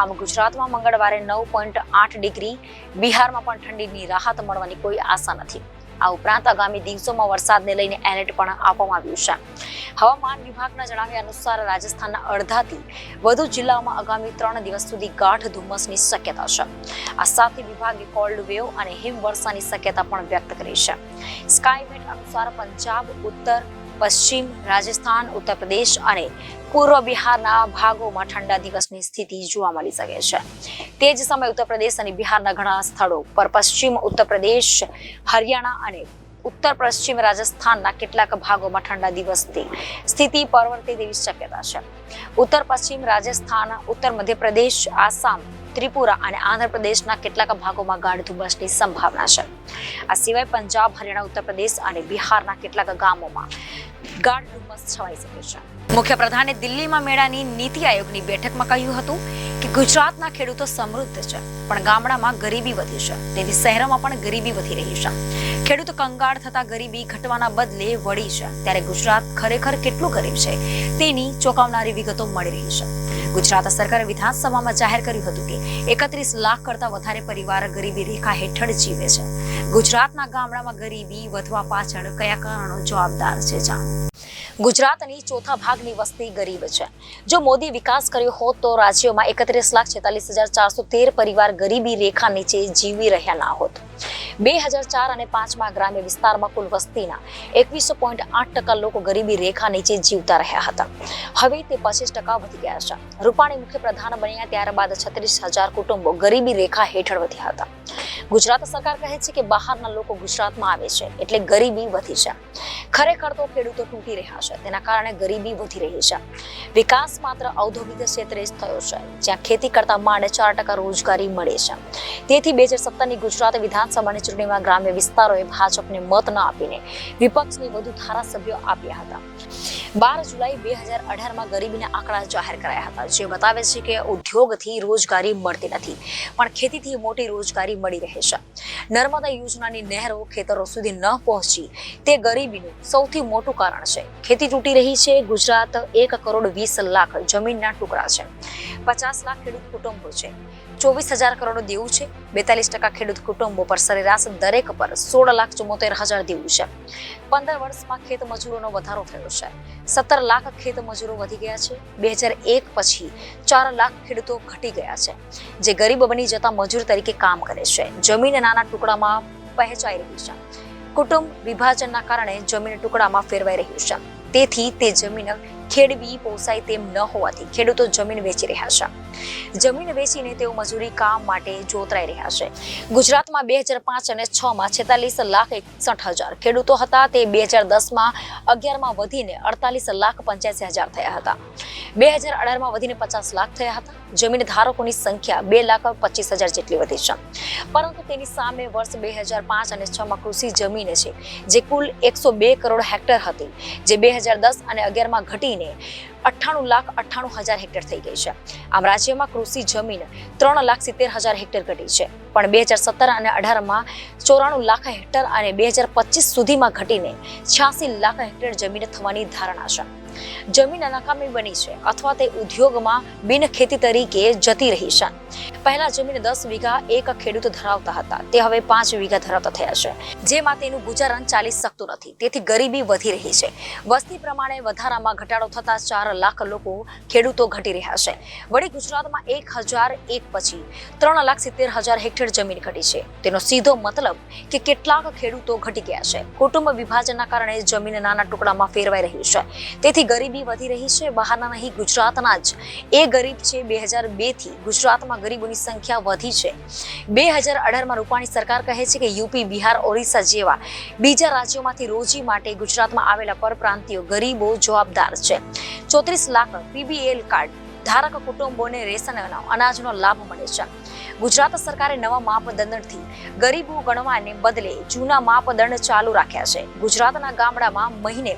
આમ ગુજરાતમાં મંગળવારે 9.8 ડિગ્રી, બિહારમાં પણ ઠંડીની રાહત મળવાની કોઈ આશા નથી. આ ઉપરાંત આગામી દિવસોમાં વરસાદને લઈને એલર્ટ પણ આપવામાં આવ્યું છે. હવામાન વિભાગના જણાવ્યા અનુસાર રાજસ્થાનના અડધાથી વધુ જિલ્લાઓમાં આગામી 3 દિવસ સુધી ગાઢ ધુમ્મસની શક્યતા છે. આ સાથે વિભાગે કોલ્ડ વેવ અને હિમવર્ષાની શક્યતા પણ વ્યક્ત કરી છે. સ્કાયમેટ અનુસાર પંજાબ, ઉત્તર પશ્ચિમ રાજસ્થાન, ઉત્તર પ્રદેશ અને પૂર્વ બિહારના ભાગોમાં ઠંડા દિવસની સ્થિતિ જોવા મળી શકે છે. તે જ સમયે ઉત્તર પ્રદેશ અને બિહારના ઘણા સ્થળો પર પશ્ચિમ ઉત્તર પ્રદેશ, હરિયાણા અને ઉત્તર પશ્ચિમ રાજસ્થાનના કેટલાક ભાગોમાં ઠંડા દિવસની સ્થિતિ પરવર્તે તેવી શક્યતા છે. ઉત્તર પશ્ચિમ રાજસ્થાન, ઉત્તર મધ્યપ્રદેશ, આસામ, ત્રિપુરા અને આંધ્રપ્રદેશના કેટલાક ભાગોમાં ગાઢ ધુમ્મસની સંભાવના છે. આ સિવાય પંજાબ, હરિયાણા, ઉત્તર પ્રદેશ અને બિહારના કેટલાક ગામોમાં ગાઢ ધુમ્મસ છવાઈ શકે છે। મુખ્યપ્રધાને દિલ્હીમાં મેળાની નીતિ આયોગની બેઠકમાં કહ્યું હતું કે ગુજરાતના ખેડૂતો સમૃદ્ધ છે, પણ ગામડામાં ગરીબી વધી છે, તેથી શહેરોમાં પણ ગરીબી વધી રહી છે। ખેડૂતો કંગાળ થતા ગરીબી ઘટવાના બદલે વળી છે, ત્યારે ગુજરાત ખરેખર કેટલું ગરીબ છે તેની ચોંકાવનારી વિગતો મળી રહી છે। ગુજરાત સરકારે વિધાનસભામાં જાહેર કર્યું હતું કે 31 લાખ કરતા વધારે પરિવાર ગરીબી રેખા હેઠળ જીવે છે। ગુજરાતના ગામડામાં ગરીબી વધવા પાછળ કયા કારણો જવાબદાર છે જાણો। ગુજરાતની ચોથા ભાગની વસ્તી ગરીબ છે। જો મોદી વિકાસ કર્યો હોત તો રાજ્યમાં 31,46,413 પરિવાર ગરીબી રેખા નીચે જીવી રહ્યા ના હોત। 2004 અને 5માં ગ્રામ્ય વિસ્તારમાં કુલ વસ્તીના 21.8% લોકો ગરીબી રેખા નીચે જીવતા રહ્યા હતા। હવે તે 25% વધી ગયા છે। રૂપાણી મુખ્યપ્રધાન બન્યા ત્યારબાદ 36,000 કુટુંબો ગરીબી રેખા હેઠળ વધ્યા હતા। ગુજરાત સરકાર કહે છે કે બહારના લોકો ગુજરાતમાં આવે છે એટલે ગરીબી વધી છે। ખરેખર તો ખેડૂતો તૂટી રહ્યા છે, તેના કારણે ગરીબી વધી રહી છે। વિકાસ માત્ર ઔદ્યોગિક ક્ષેત્રે જ થયો છે, જ્યાં ખેતી કરતા માંડે 4% રોજગારી મળે છે। તેથી 2017ની ગુજરાત વિધાનસભાની ચૂંટણીમાં ગ્રામ્ય વિસ્તારોએ ભાજપને મત ન આપીને વિપક્ષને વધુ ધારાસભ્યો આપ્યા હતા। 12 જુલાઈ 2018માં ગરીબીના આંકડા જાહેર કરાયા હતા, જે બતાવે છે કે ઉદ્યોગથી રોજગારી મળતી નથી, પણ ખેતીથી મોટી રોજગારી મળી રહે છે। નર્મદા યોજનાની નહેરો ખેતરો સુધી ન પહોંચી તે ગરીબીનું સૌથી મોટું કારણ છે। ખેતી તૂટી રહી છે। ગુજરાત 1,20,00,000 જમીનના ટુકડા છે, 50 લાખ ખેડૂત કુટુંબો છે, 24,000 કરોડ દેવું છે। 42% ખેડૂત કુટુંબો પર સરેરાશ દરેક પર 16,74,000 દેવું છે। 15 વર્ષમાં ખેત મજૂરોનો વધારો થયો છે। 17 લાખ ખેત મજૂરો વધી ગયા છે। 2001 પછી 4 લાખ ખેડૂતો ઘટી ગયા છે, જે ગરીબ બની જતા મજૂર તરીકે કામ કરે છે। જમીન નાના ટુકડામાં વહેંચાઈ રહી છે। કુટુંબ વિભાજનના કારણે જમીન ટુકડામાં ફેરવાઈ રહ્યું છે, તેથી તે જમીન ખેડવી પોસાય તેમ ન હોવાથી ખેડૂતો જમીન વેચી રહ્યા છે। જમીન વેચીને તેઓ મજૂરી કામ માટે જોતરાઈ રહ્યા છે। ગુજરાતમાં 2005 અને 6માં 46,61,000 ખેડૂતો હતા, તે 2010માં 11માં વધીને 48,85,000 થયા હતા। 2018માં વધીને 50 લાખ થયા હતા। જમીન ધારકોની સંખ્યા 2,25,000 જેટલી વધી છે, પરંતુ તેની સામે વર્ષ 2005 અને 6માં કૃષિ જમીન છે, જે કુલ 102 કરોડ હેક્ટર હતી, જે 2010 અને 11માં ઘટીને 98,98,000 હેક્ટર થઈ ગઈ છે। આમ રાજ્યમાં કૃષિ જમીન 3,70,000 હેક્ટર ઘટી છે, પણ 2017 અને 18માં 94 લાખ હેક્ટર અને 2025 સુધીમાં ઘટીને 86 લાખ હેક્ટર જમીન થવાની ધારણા છે। જમીન નકામી બની છે અથવા તે ઉદ્યોગમાં બિન ખેતી તરીકે જતી રહી છે। પહેલા જમીન 10 વીઘા એક ખેડૂત ધરાવતા હતા, તે હવે 5 વીઘા ધરાવતા થયા છે, જેમાં તેનું ગુજારણ ચાલી શકતું નથી, તેથી ગરીબી વધી રહી છે। વસ્તી પ્રમાણે વધારામાં ઘટાડો થતા 4 લાખ લોકો ખેડૂતો ઘટી રહ્યા છે। વળી ગુજરાતમાં 1,001 પછી 3,70,000 હેક્ટર જમીન ઘટી છે। તેનો સીધો મતલબ કે કેટલાક ખેડૂતો ઘટી ગયા છે। કુટુંબ વિભાજનના કારણે જમીન નાના ટુકડામાં ફેરવાઈ રહી છે, તેથી ગરીબી વધી રહી છે। બહારના નહીં, ગુજરાતના જ એ ગરીબ છે। 2002 થી ગુજરાતમાં ગરીબોની સંખ્યા વધી છે। 2018માં રૂપાણી સરકાર કહે છે કે યુપી, બિહાર, ઓરિસ્સા જેવા બીજા રાજ્યોમાંથી રોજી માટે ગુજરાતમાં આવેલા પરપ્રાંતિયો ગરીબો જવાબદાર છે। 34 લાખ પીબીએલ કાર્ડ ધારક કુટુંબોને રેશન અનાજનો લાભ મળે છે। ગુજરાત સરકારે નવા માપદંડથી ગરીબો ગણવાને બદલે જૂના માપદંડ ચાલુ રાખ્યા છે। ગુજરાતના ગામડામાં મહિને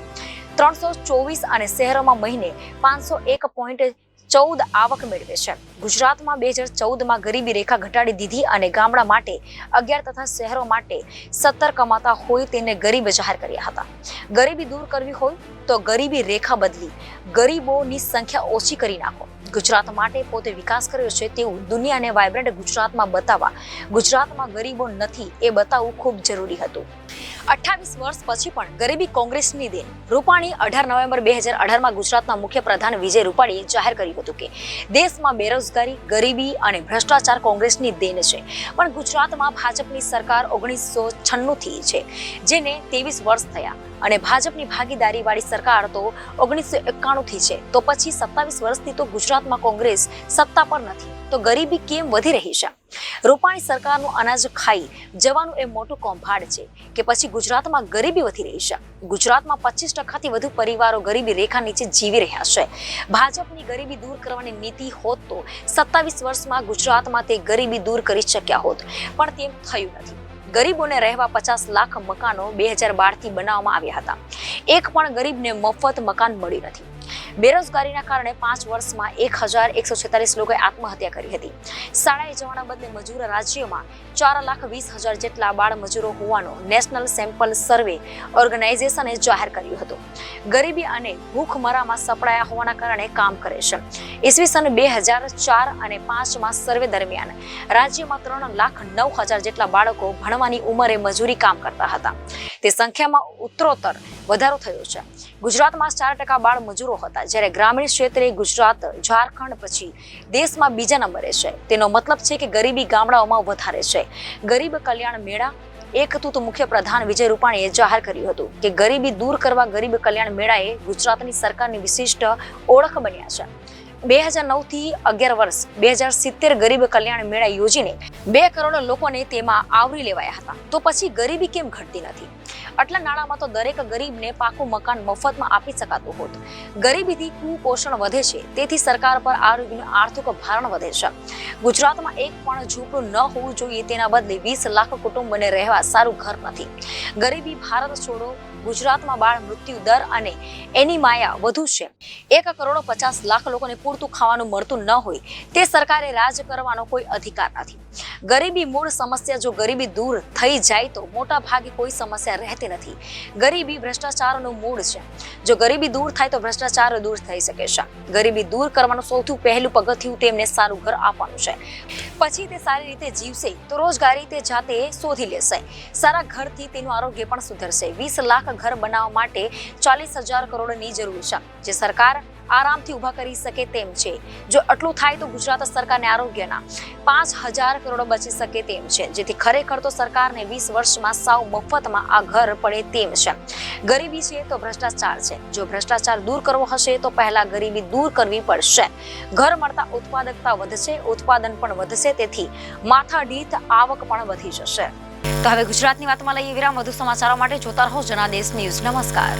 324 અને શહેરોમાં મહિને 501.14 આવક મેળવે છે। ગુજરાતમાં 2014માં ગરીબી રેખા ઘટાડી દીધી અને ગામડા માટે 11 તથા શહેરો માટે 17 કમાતા હોય તેને ગરીબ જાહેર કર્યા હતા। ગરીબી દૂર કરવી હોય તો ગરીબી રેખા બદલી ગરીબોની સંખ્યા ઓછી કરી નાખો। ગુજરાત માટે પોતે વિકાસ કર્યો છે તેવું દુનિયાને વાઇબ્રન્ટ ગુજરાતમાં બતાવવા ગુજરાતમાં ગરીબો નથી એ બતાવવું ખૂબ જરૂરી હતું। 28 વર્ષ પછી પણ ગરીબી કોંગ્રેસની દેન। રૂપાણી 18 નવેમ્બર 2018માં ગુજરાતના મુખ્યપ્રધાન વિજય રૂપાણીએ જાહેર કર્યું હતું કે દેશમાં બેરોજગારી, ગરીબી અને ભ્રષ્ટાચાર કોંગ્રેસની દેન છે, પણ ગુજરાતમાં ભાજપની સરકાર 1996થી છે, જેને 23 વર્ષ થયા, અને ભાજપની ભાગીદારી વાળી સરકાર તો 1991થી છે, તો પછી 27 વર્ષથી તો ગુજરાતમાં કોંગ્રેસ સત્તા પર નથી, તો ગરીબી કેમ વધી રહી છે? રૂપાણી સરકારનું અનાજ ખાઈ જવાનું એ મોટું કૌભાંડ છે કે પછી ગુજરાતમાં ગરીબી વધી રહી છે? ગુજરાતમાં 25%થી વધુ પરિવારો ગરીબી રેખા નીચે જીવી રહ્યા છે। ભાજપની ગરીબી દૂર કરવાની નીતિ હોત તો 27 વર્ષમાં ગુજરાતમાં તે ગરીબી દૂર કરી શક્યા હોત, પણ તેમ થયું નથી। ગરીબોને રહેવા 50 લાખ મકાનો 2012 થી બનાવવામાં આવ્યા હતા. એક પણ ગરીબને મફત મકાન મળ્યું નથી. બેરોજગારીના કારણે 5 વર્ષમાં 1146 લોકોએ આત્મહત્યા કરી હતી. શાળાએ જવાના બદલે મજૂર રાજ્યમાં 4,20,000 જેટલા બાળ મજૂરો હોવાનું નેશનલ સેમ્પલ સર્વે ઓર્ગેનાઇઝેશને જાહેર કર્યું હતું. ગરીબી અને ભૂખમરામાં સપડાયા હોવાના કારણે કામ કરે છે. ઈસવીસન 2004 અને 5 માં સર્વે દરમિયાન રાજ્યમાં 3,09,000 જેટલા બાળકો ભણવાની ઉંમરે મજૂરી કામ કરતા હતા. તે સંખ્યામાં ઉત્તરોત્તર વધારો થયો છે. ગુજરાતમાં 4% બાળ મજૂરો હતા, જ્યારે ગ્રામીણ ક્ષેત્રે ગુજરાત ઝારખંડ પછી દેશમાં બીજા નંબરે છે. તેનો મતલબ છે કે ગરીબી ગામડાઓમાં વધારે છે. ગરીબ કલ્યાણ મેળા એક તૂત મુખ્ય પ્રધાન વિજય રૂપાણીએ જાહેર કર્યું હતું કે ગરીબી દૂર કરવા ગરીબ કલ્યાણ મેળાએ ગુજરાતની સરકારની વિશિષ્ટ ઓળખ બન્યા છે. 2009 થી 11 વર્ષ 2070 ગરીબ કલ્યાણ મેળા યોજીને 2 કરોડ લોકોને તેમાં આવરી લેવાયા હતા. તો પછી ગરીબી કેમ ઘટતી નથી? આટલા નાણાંમાં તો દરેક ગરીબને પાકું મકાન મફતમાં આપી શકાતું હોત. ગરીબીથી કુપોષણ વધે છે, તેથી સરકાર પર આરોગ્યનું આર્થિક ભારણ વધે છે. ગુજરાતમાં એક પણ ઝૂંપડું ન હોવું જોઈએ, તેના બદલે 20 લાખ કુટુંબોને રહેવા સારું ઘર નથી. ગરીબી ભારત છોડો ગુજરાતમાં બાળ મૃત્યુ દર અને એની માયા વધુ છે. 1,50,00,000 લોકોને પૂરતું ખાવાનું મળતું ન હોય તે સરકારે રાજ કરવાનો કોઈ અધિકાર નથી. ગરીબી મૂળ સમસ્યા, જો ગરીબી દૂર થઈ જાય તો મોટા ભાગે કોઈ સમસ્યા રહેતી નથી. ગરીબી ભ્રષ્ટાચારનું મૂળ છે. જો ગરીબી દૂર થાય તો ભ્રષ્ટાચાર દૂર થઈ શકે છે. ગરીબી દૂર કરવાનું સૌથી પહેલું પગથિયું તેમને સારું ઘર આપવાનું છે. પછી તે સારી રીતે જીવશે તો રોજગારી તે જાતે શોધી લેશે. સારા ઘરથી તેનું આરોગ્ય પણ સુધરશે. 20 લાખ ઘર બનાવવા માટે 40,000 કરોડની જરૂર છે, જે સરકાર આરામથી ઊભા કરી શકે તેમ છે. જો આટલું થાય તો ગુજરાત સરકારને આરોગ્યના 5,000 કરોડ બચી શકે તેમ છે, જેથી ખરેખર તો સરકારને 20 વર્ષમાં સાવ મફતમાં આ ઘર પડે તેમ છે. ગરીબી છે તો ભ્રષ્ટાચાર છે. જો ભ્રષ્ટાચાર દૂર કરવો હશે તો પહેલા ગરીબી દૂર કરવી પડશે. ઘર મળતા ઉત્પાદકતા વધશે, ઉત્પાદન પણ વધશે, તેથી માથાદીઠ આવક પણ વધી જશે. તો હવે ગુજરાતની વાતમાં લઈએ વિરામ. વધુ સમાચારો માટે જોતા રહો જનાદેશ ન્યૂઝ. નમસ્કાર.